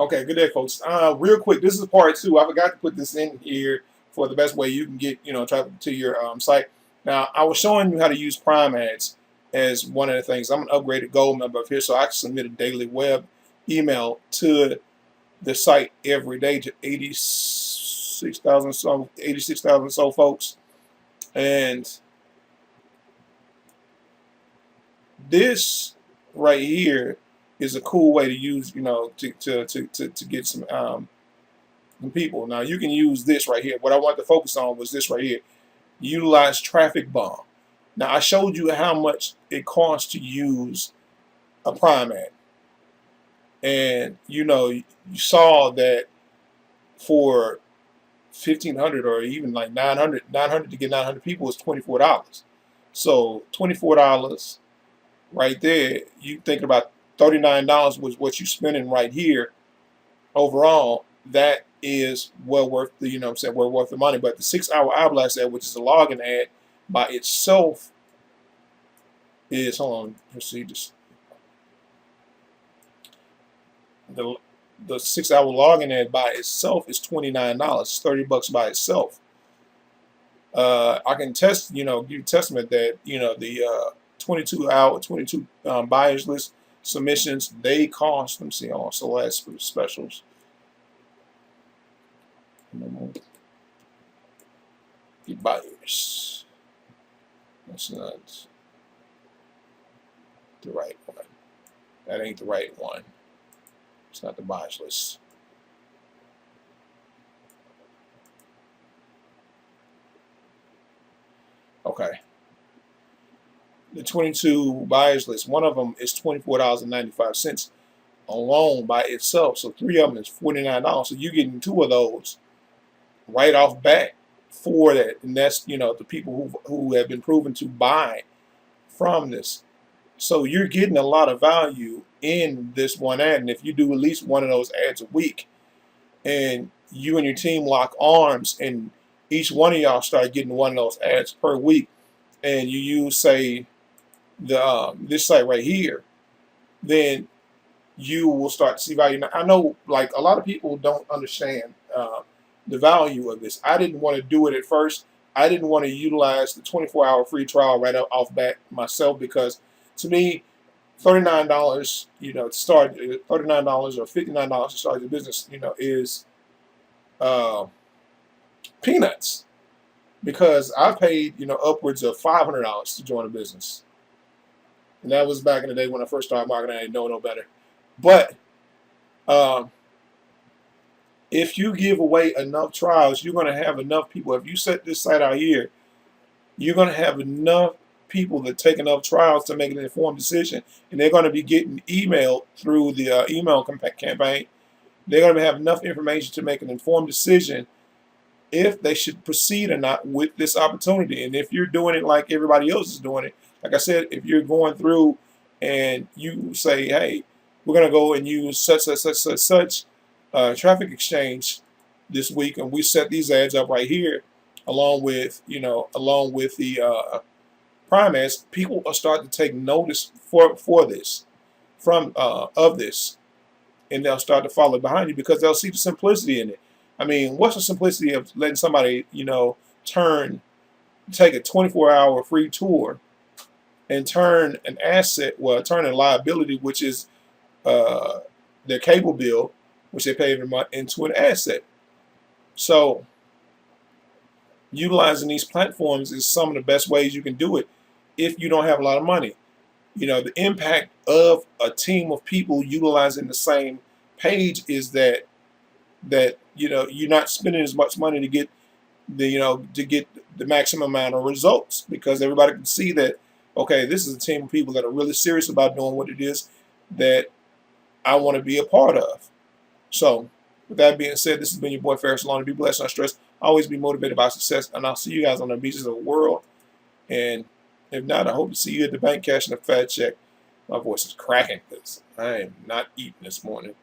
Okay, good day, folks. Real quick, this is part two. I forgot to put this in here for the best way you can get, traffic to your site. Now, I was showing you how to use Prime Ads as one of the things. I'm an upgraded gold member up here, so I can submit a daily web email to the site every day to 86,000 so folks. And this right here is a cool way to use, to get some people. Now you can use this right here. What I want to focus on was this right here. Utilize traffic bomb. Now I showed you how much it costs to use a Prime ad, and you saw that for 1,500 or even like 900 to get 900 people is $24. So $24 right there. You thinking about $39 was what you spending right here overall. That is well worth the, well worth the money. But the 6-hour eyeblack ad, which is a login ad by itself, is, hold on, let's see this. The 6-hour login ad by itself is $29. It's $30 by itself. I can test, give you testament that the 22 buyers list submissions, they cost. Let me see. Also, last for the specials. The buyers. That's not the right one. That ain't the right one. It's not the buyers list. Okay. The 22 buyers list, one of them is $24.95 alone by itself. So 3 of them is $49. So you're getting 2 of those right off bat for that. And that's, the people who have been proven to buy from this. So you're getting a lot of value in this one ad. And if you do at least one of those ads a week, and you and your team lock arms, and each one of y'all start getting one of those ads per week, and you use, say, this site right here, then you will start to see value. Now, I know, like, a lot of people don't understand the value of this. I didn't want to do it at first. I didn't want to utilize the 24-hour free trial right off bat myself, because to me, $39, to start, $39 or $59 to start your business, is peanuts. Because I paid, upwards of $500 to join a business. And that was back in the day when I first started marketing. I didn't know no better. But if you give away enough trials, you're going to have enough people. If you set this site out here, you're going to have enough people that take enough trials to make an informed decision. And they're going to be getting emailed through the email campaign. They're going to have enough information to make an informed decision if they should proceed or not with this opportunity. And if you're doing it like everybody else is doing it, like I said, if you're going through and you say, hey, we're going to go and use such traffic exchange this week, and we set these ads up right here, along with the Prime ads, people are starting to take notice for this, of this, and they'll start to follow behind you because they'll see the simplicity in it. I mean, what's the simplicity of letting somebody, take a 24-hour free tour and turn an asset, turn a liability, which is their cable bill, which they pay every month, into an asset. So utilizing these platforms is some of the best ways you can do it if you don't have a lot of money. The impact of a team of people utilizing the same page is that you're not spending as much money to get the maximum amount of results, because everybody can see that, okay, this is a team of people that are really serious about doing what it is that I want to be a part of. So with that being said, this has been your boy Ferris Salon. Be blessed, not stressed. Always be motivated by success, and I'll see you guys on the beaches of the world. And if not, I hope to see you at the bank cashing a fat check. My voice is cracking because I am not eating this morning.